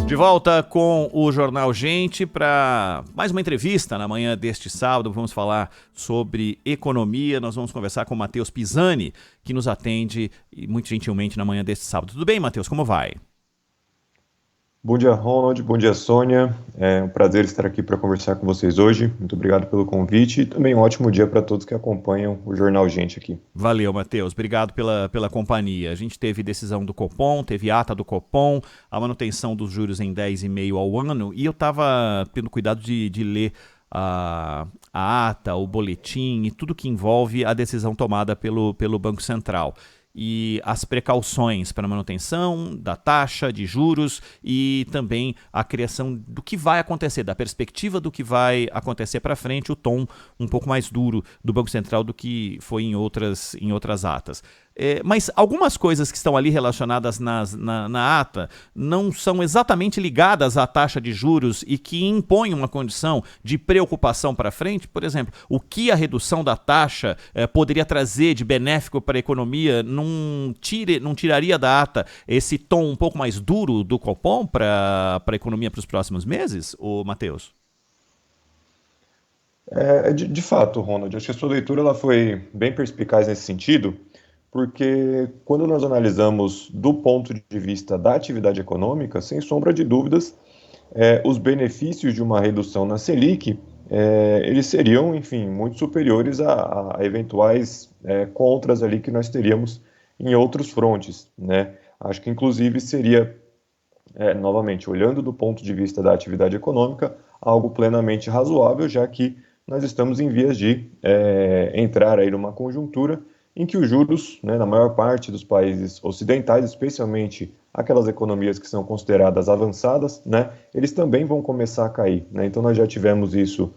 De volta com o Jornal Gente para mais uma entrevista na manhã deste sábado. Vamos falar sobre economia. Nós vamos conversar com o Matheus Pisani, que nos atende muito gentilmente na manhã deste sábado. Tudo bem, Matheus? Como vai? Bom dia, Ronald. Bom dia, Sônia. É um prazer estar aqui para conversar com vocês hoje. Muito obrigado pelo convite e também um ótimo dia para todos que acompanham o Jornal Gente aqui. Valeu, Matheus. Obrigado pela companhia. A gente teve decisão do Copom, teve ata do Copom, a manutenção dos juros em 10,5 ao ano, e eu estava tendo cuidado de ler a ata, o boletim e tudo que envolve a decisão tomada pelo Banco Central. E as precauções para a manutenção da taxa de juros e também a criação do que vai acontecer, da perspectiva do que vai acontecer para frente, o tom um pouco mais duro do Banco Central do que foi em outras atas. Mas algumas coisas que estão ali relacionadas na ata não são exatamente ligadas à taxa de juros e que impõem uma condição de preocupação para frente. Por exemplo, o que a redução da taxa poderia trazer de benéfico para a economia não tiraria da ata esse tom um pouco mais duro do Copom para a economia para os próximos meses, ô Matheus? De fato, Ronald, acho que a sua leitura ela foi bem perspicaz nesse sentido, porque quando nós analisamos do ponto de vista da atividade econômica, sem sombra de dúvidas, os benefícios de uma redução na Selic, eles seriam, enfim, muito superiores a eventuais contras ali que nós teríamos em outros frontes, né? Acho que inclusive seria, novamente, olhando do ponto de vista da atividade econômica, algo plenamente razoável, já que nós estamos em vias de entrar aí numa conjuntura em que os juros, né, na maior parte dos países ocidentais, especialmente aquelas economias que são consideradas avançadas, né, eles também vão começar a cair, né? Então nós já tivemos isso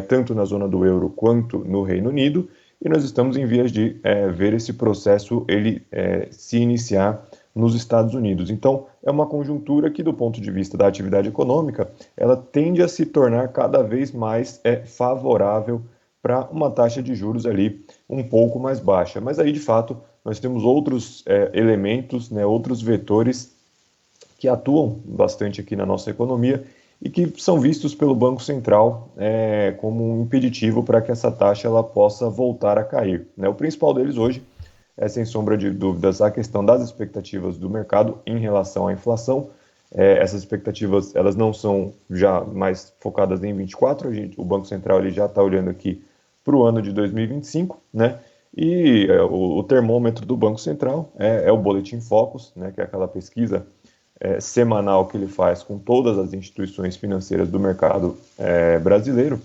tanto na zona do euro quanto no Reino Unido, e nós estamos em vias de ver esse processo ele se iniciar nos Estados Unidos. Então é uma conjuntura que, do ponto de vista da atividade econômica, ela tende a se tornar cada vez mais favorável para uma taxa de juros ali um pouco mais baixa. Mas aí, de fato, nós temos outros elementos, né, outros vetores que atuam bastante aqui na nossa economia e que são vistos pelo Banco Central como um impeditivo para que essa taxa ela possa voltar a cair, né? O principal deles hoje é, sem sombra de dúvidas, a questão das expectativas do mercado em relação à inflação. Essas expectativas elas não são já mais focadas em 24, o Banco Central ele já está olhando aqui para o ano de 2025, né? E o termômetro do Banco Central é o Boletim Focus, né? Que é aquela pesquisa semanal que ele faz com todas as instituições financeiras do mercado brasileiro,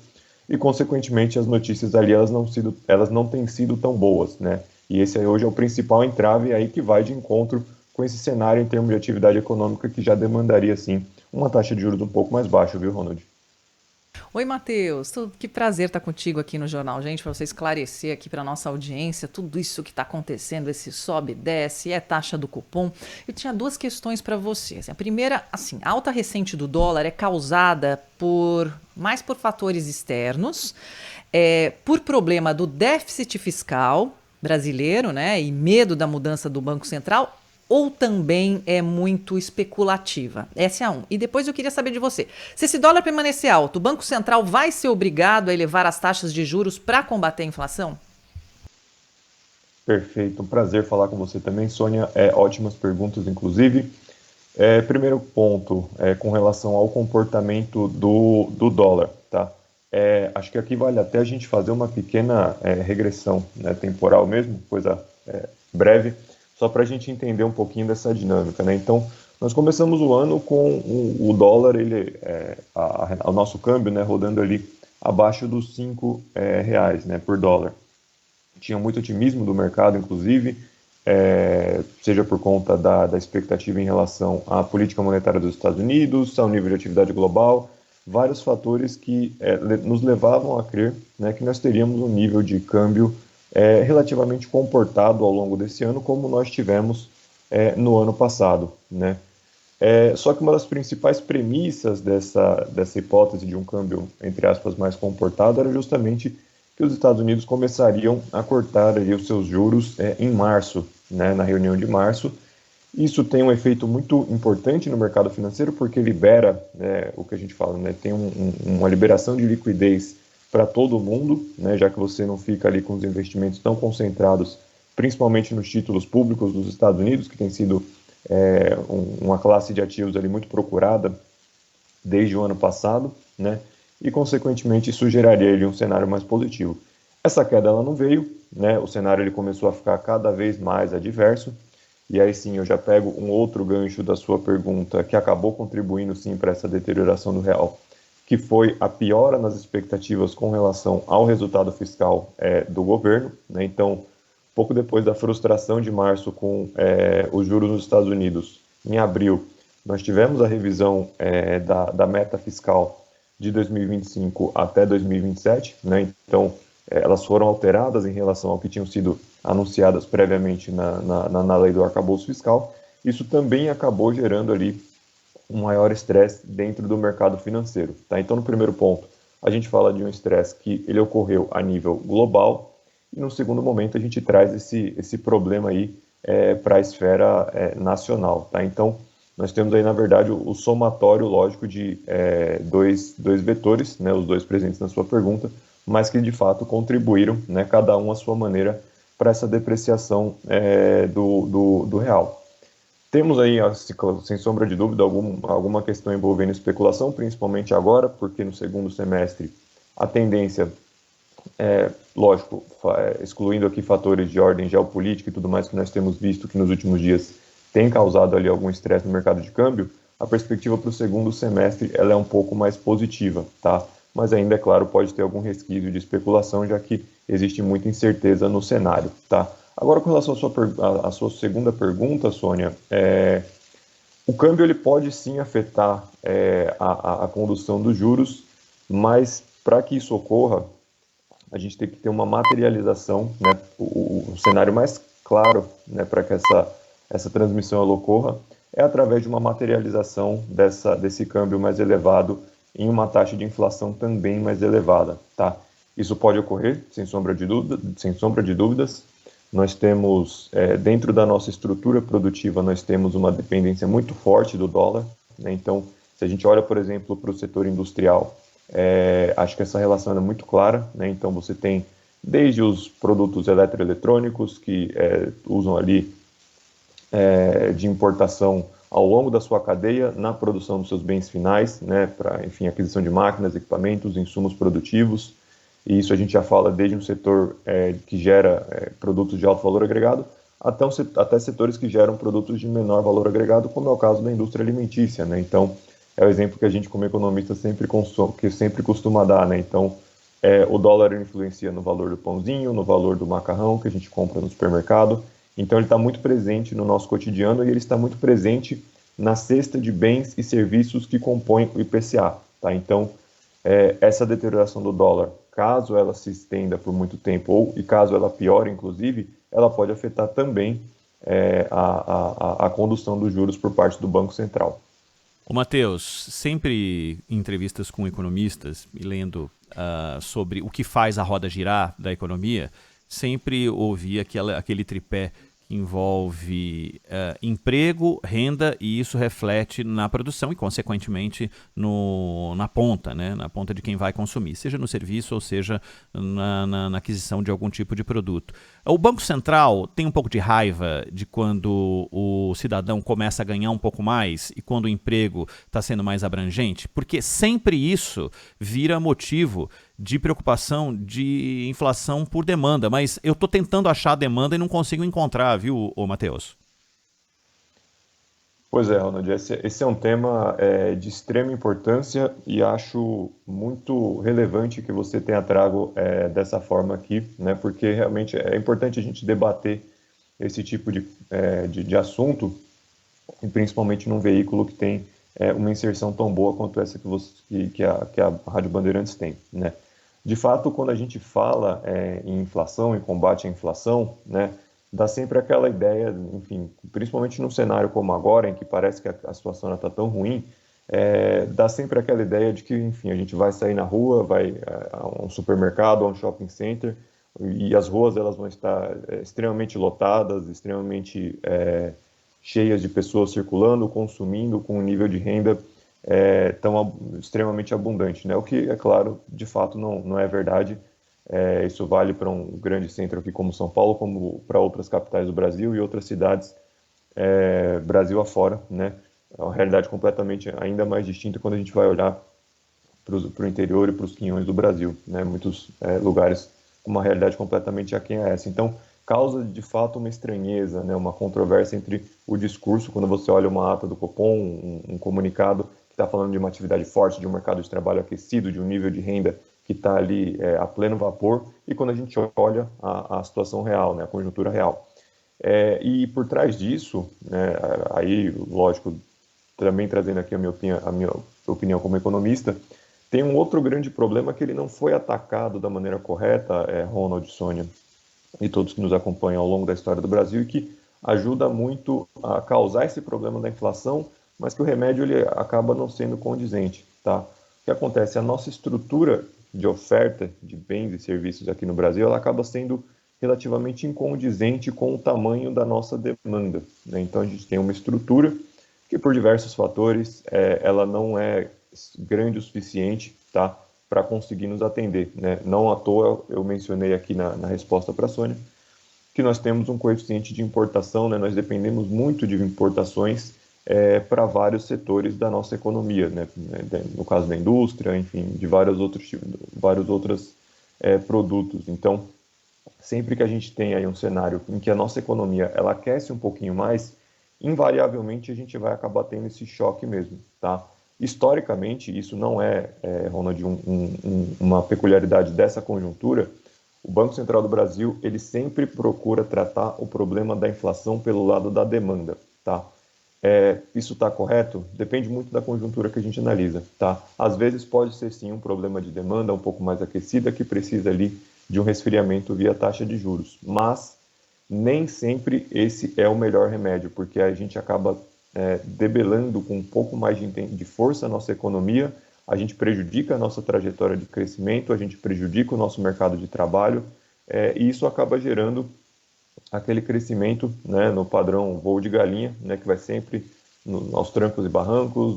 e consequentemente as notícias ali elas não têm sido tão boas, né? E esse aí hoje é o principal entrave aí que vai de encontro com esse cenário em termos de atividade econômica que já demandaria, sim, uma taxa de juros um pouco mais baixa, viu, Ronald? Oi, Matheus. Que prazer estar contigo aqui no Jornal Gente, para você esclarecer aqui para nossa audiência tudo isso que está acontecendo, esse sobe e desce, taxa do cupom. Eu tinha duas questões para você. Assim, a primeira, assim, a alta recente do dólar é causada mais por fatores externos, por problema do déficit fiscal brasileiro, né, e medo da mudança do Banco Central, ou também é muito especulativa? Essa é a um. E depois eu queria saber de você. Se esse dólar permanecer alto, o Banco Central vai ser obrigado a elevar as taxas de juros para combater a inflação? Perfeito, um prazer falar com você também, Sônia. Ótimas perguntas, inclusive. Primeiro ponto, com relação ao comportamento do dólar, tá? Acho que aqui vale até a gente fazer uma pequena regressão, né, temporal mesmo, coisa breve, só para a gente entender um pouquinho dessa dinâmica, né? Então, nós começamos o ano com o dólar, o nosso câmbio, né, rodando ali abaixo dos R$ 5, né, por dólar. Tinha muito otimismo do mercado, inclusive, seja por conta da expectativa em relação à política monetária dos Estados Unidos, ao nível de atividade global, vários fatores que nos levavam a crer, né, que nós teríamos um nível de câmbio relativamente comportado ao longo desse ano, como nós tivemos no ano passado, né? Só que uma das principais premissas dessa hipótese de um câmbio, entre aspas, mais comportado, era justamente que os Estados Unidos começariam a cortar ali os seus juros em março, né, na reunião de março, Isso tem um efeito muito importante no mercado financeiro porque libera, né, o que a gente fala, né, tem uma liberação de liquidez para todo mundo, né, já que você não fica ali com os investimentos tão concentrados, principalmente nos títulos públicos dos Estados Unidos, que tem sido uma classe de ativos ali muito procurada desde o ano passado, né, e consequentemente isso geraria ali um cenário mais positivo. Essa queda ela não veio, né, o cenário ele começou a ficar cada vez mais adverso. E aí sim, eu já pego um outro gancho da sua pergunta que acabou contribuindo sim para essa deterioração do real, que foi a piora nas expectativas com relação ao resultado fiscal do governo, né? Então, pouco depois da frustração de março com os juros nos Estados Unidos, em abril, nós tivemos a revisão da meta fiscal de 2025 até 2027, né? Então, elas foram alteradas em relação ao que tinham sido anunciadas previamente na lei do arcabouço fiscal. Isso também acabou gerando ali um maior estresse dentro do mercado financeiro. Tá? Então, no primeiro ponto, a gente fala de um estresse que ele ocorreu a nível global, e no segundo momento a gente traz esse problema aí para a esfera nacional. Tá? Então, nós temos aí, na verdade, o somatório lógico de dois vetores, né, os dois presentes na sua pergunta, mas que de fato contribuíram, né, cada um à sua maneira, para essa depreciação do real. Temos aí, sem sombra de dúvida, alguma questão envolvendo especulação, principalmente agora, porque no segundo semestre a tendência lógico, excluindo aqui fatores de ordem geopolítica e tudo mais que nós temos visto que nos últimos dias tem causado ali algum estresse no mercado de câmbio, a perspectiva para o segundo semestre ela é um pouco mais positiva, tá? Mas ainda, é claro, pode ter algum resquício de especulação, já que existe muita incerteza no cenário, tá? Agora, com relação à sua segunda pergunta, Sônia, o câmbio ele pode sim afetar a condução dos juros, mas para que isso ocorra, a gente tem que ter uma materialização, né? O cenário mais claro, né, para que essa transmissão ela ocorra é através de uma materialização desse câmbio mais elevado em uma taxa de inflação também mais elevada, tá? Isso pode ocorrer, sem sombra de dúvidas. Nós temos, dentro da nossa estrutura produtiva, nós temos uma dependência muito forte do dólar, né? Então, se a gente olha, por exemplo, para o setor industrial, acho que essa relação é muito clara, né? Então, você tem desde os produtos eletroeletrônicos que usam ali de importação ao longo da sua cadeia na produção dos seus bens finais, né, para, enfim, aquisição de máquinas, equipamentos, insumos produtivos, e isso a gente já fala desde um setor que gera produtos de alto valor agregado, até setores que geram produtos de menor valor agregado, como é o caso da indústria alimentícia, né? Então, é o exemplo que a gente, como economista, sempre costuma dar, né? Então, o dólar influencia no valor do pãozinho, no valor do macarrão que a gente compra no supermercado. Então, ele está muito presente no nosso cotidiano e ele está muito presente na cesta de bens e serviços que compõem o IPCA. Tá? Então, essa deterioração do dólar, caso ela se estenda por muito tempo e caso ela piore, inclusive, ela pode afetar também a condução dos juros por parte do Banco Central. Ô Matheus, sempre em entrevistas com economistas e lendo sobre o que faz a roda girar da economia, sempre ouvi aquele tripé que envolve emprego, renda, e isso reflete na produção e, consequentemente, na ponta, né? Na ponta de quem vai consumir, seja no serviço ou seja na aquisição de algum tipo de produto. O Banco Central tem um pouco de raiva de quando o cidadão começa a ganhar um pouco mais e quando o emprego está sendo mais abrangente, porque sempre isso vira motivo de preocupação de inflação por demanda, mas eu estou tentando achar a demanda e não consigo encontrar, viu, Matheus? Pois é, Ronald, esse é um tema de extrema importância e acho muito relevante que você tenha trago dessa forma aqui, né, porque realmente é importante a gente debater esse tipo de assunto, e principalmente num veículo que tem uma inserção tão boa quanto essa que a Rádio Bandeirantes tem, né? De fato, quando a gente fala em inflação, em combate à inflação, né, dá sempre aquela ideia, enfim, principalmente num cenário como agora, em que parece que a situação não está tão ruim, dá sempre aquela ideia de que, enfim, a gente vai sair na rua, vai a um supermercado, a um shopping center, e as ruas elas vão estar extremamente lotadas, extremamente cheias de pessoas circulando, consumindo, com um nível de renda tão extremamente abundante, né? O que, é claro, de fato não é verdade. Isso vale para um grande centro aqui como São Paulo, como para outras capitais do Brasil e outras cidades Brasil afora, né? É uma realidade completamente ainda mais distinta quando a gente vai olhar para o interior e para os quinhões do Brasil, né? Muitos lugares com uma realidade completamente aquém a essa. Então, causa de fato uma estranheza, né? Uma controvérsia entre o discurso, quando você olha uma ata do Copom, um comunicado que está falando de uma atividade forte, de um mercado de trabalho aquecido, de um nível de renda que está ali a pleno vapor, e quando a gente olha a situação real, né? A conjuntura real. E por trás disso, né? Aí, lógico, também trazendo aqui a minha opinião como economista, tem um outro grande problema que ele não foi atacado da maneira correta, Ronald, Sônia, e todos que nos acompanham ao longo da história do Brasil, e que ajuda muito a causar esse problema da inflação, mas que o remédio ele acaba não sendo condizente, tá? O que acontece? A nossa estrutura de oferta de bens e serviços aqui no Brasil, ela acaba sendo relativamente incondizente com o tamanho da nossa demanda, né? Então a gente tem uma estrutura que por diversos fatores ela não é grande o suficiente, tá, para conseguir nos atender, né? Não à toa eu mencionei aqui na resposta para a Sônia que nós temos um coeficiente de importação, né? Nós dependemos muito de importações para vários setores da nossa economia, né? No caso da indústria, enfim, de vários outros produtos. Então, sempre que a gente tem aí um cenário em que a nossa economia ela aquece um pouquinho mais, invariavelmente a gente vai acabar tendo esse choque mesmo, tá? Historicamente, isso não Ronald, uma peculiaridade dessa conjuntura. O Banco Central do Brasil, ele sempre procura tratar o problema da inflação pelo lado da demanda, tá? Isso está correto? Depende muito da conjuntura que a gente analisa, tá? Às vezes pode ser sim um problema de demanda um pouco mais aquecida que precisa ali de um resfriamento via taxa de juros, mas nem sempre esse é o melhor remédio, porque a gente acaba debelando com um pouco mais de força a nossa economia, a gente prejudica a nossa trajetória de crescimento, a gente prejudica o nosso mercado de trabalho, e isso acaba gerando aquele crescimento, né, no padrão voo de galinha, né, que vai sempre aos trancos e barrancos,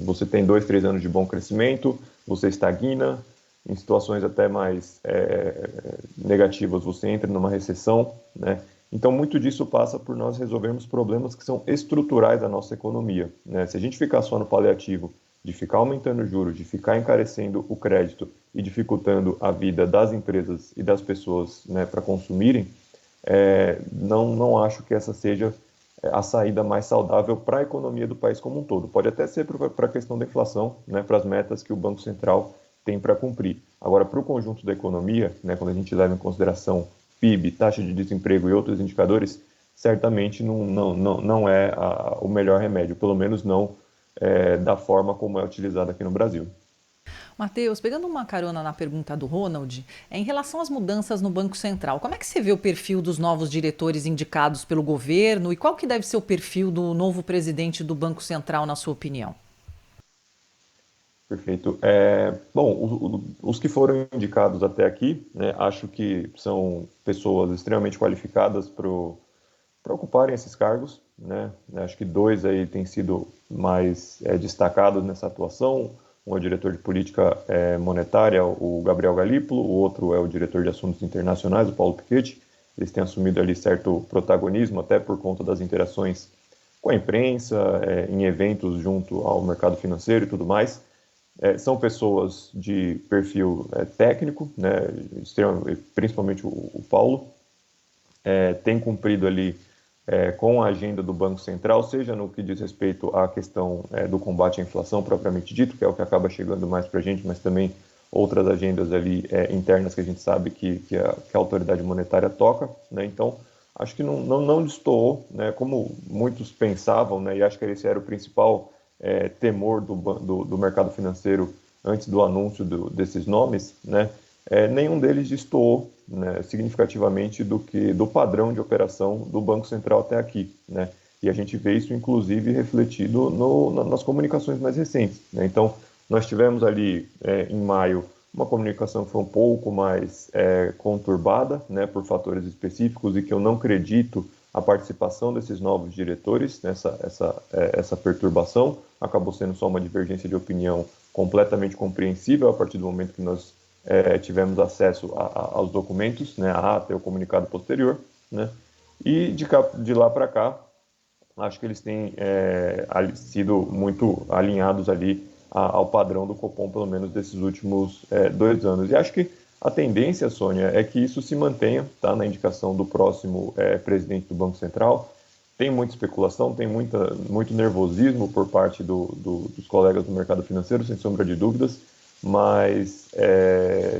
você tem 2, 3 anos de bom crescimento, você estagna, em situações até mais negativas você entra numa recessão, né? Então muito disso passa por nós resolvermos problemas que são estruturais da nossa economia, né? Se a gente ficar só no paliativo de ficar aumentando os juros, de ficar encarecendo o crédito e dificultando a vida das empresas e das pessoas, né, para consumirem, não acho que essa seja a saída mais saudável para a economia do país como um todo. Pode até ser para a questão da inflação, né, para as metas que o Banco Central tem para cumprir. Agora, para o conjunto da economia, né, quando a gente leva em consideração PIB, taxa de desemprego e outros indicadores, certamente não é o melhor remédio, pelo menos não da forma como é utilizado aqui no Brasil. Matheus, pegando uma carona na pergunta do Ronald, em relação às mudanças no Banco Central, como é que você vê o perfil dos novos diretores indicados pelo governo e qual que deve ser o perfil do novo presidente do Banco Central, na sua opinião? Perfeito. Bom, os que foram indicados até aqui, né, acho que são pessoas extremamente qualificadas para ocuparem esses cargos, né? Acho que 2 aí têm sido mais destacados nessa atuação. Um é o diretor de política monetária, o Gabriel Galípolo, o outro é o diretor de assuntos internacionais, o Paulo Piketty. Eles têm assumido ali certo protagonismo, até por conta das interações com a imprensa, em eventos junto ao mercado financeiro e tudo mais. São pessoas de perfil técnico, né, principalmente o Paulo, tem cumprido ali com a agenda do Banco Central, seja no que diz respeito à questão do combate à inflação propriamente dito, que é o que acaba chegando mais para a gente, mas também outras agendas ali internas que a gente sabe que a autoridade monetária toca, né? Então, acho que não destoou, né, como muitos pensavam, né, e acho que esse era o principal temor do mercado financeiro antes do anúncio desses nomes, né? Nenhum deles destoou, né, significativamente do padrão de operação do Banco Central até aqui, né? E a gente vê isso, inclusive, refletido nas comunicações mais recentes, né? Então, nós tivemos ali, em maio, uma comunicação que foi um pouco mais conturbada, né, por fatores específicos e que eu não acredito a participação desses novos diretores essa perturbação. Acabou sendo só uma divergência de opinião completamente compreensível a partir do momento que nós tivemos acesso aos documentos, né, a ata e o comunicado posterior, né, e de lá para cá, acho que eles têm sido muito alinhados ali ao padrão do Copom, pelo menos desses últimos 2 anos. E acho que a tendência, Sônia, é que isso se mantenha, tá, na indicação do próximo presidente do Banco Central. Tem muita especulação, tem muito nervosismo por parte dos colegas do mercado financeiro, sem sombra de dúvidas, mas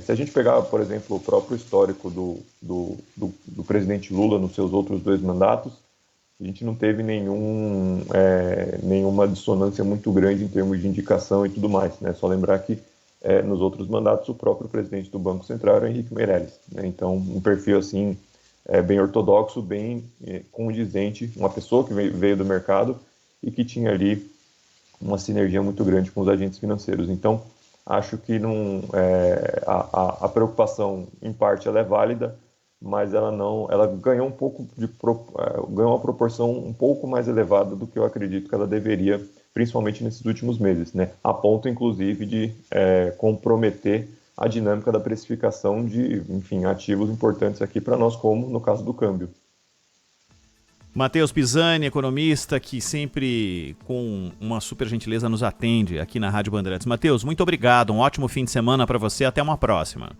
se a gente pegar, por exemplo, o próprio histórico do presidente Lula nos seus outros 2 mandatos, a gente não teve nenhuma dissonância muito grande em termos de indicação e tudo mais, né? Só lembrar que nos outros mandatos o próprio presidente do Banco Central era Henrique Meirelles, né? Então, um perfil assim bem ortodoxo, bem condizente, uma pessoa que veio do mercado e que tinha ali uma sinergia muito grande com os agentes financeiros. Então, acho que a preocupação, em parte, ela é válida, mas ela ganhou ganhou uma proporção um pouco mais elevada do que eu acredito que ela deveria, principalmente nesses últimos meses, né? A ponto, inclusive, de comprometer a dinâmica da precificação de, enfim, ativos importantes aqui para nós, como no caso do câmbio. Matheus Pisani, economista, que sempre com uma super gentileza nos atende aqui na Rádio Bandeirantes. Matheus, muito obrigado, um ótimo fim de semana para você, até uma próxima.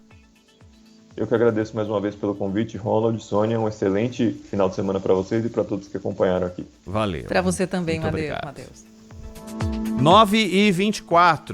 Eu que agradeço mais uma vez pelo convite, Ronald, Sônia, um excelente final de semana para vocês e para todos que acompanharam aqui. Valeu. Para você também, muito Matheus. obrigado. 9h24.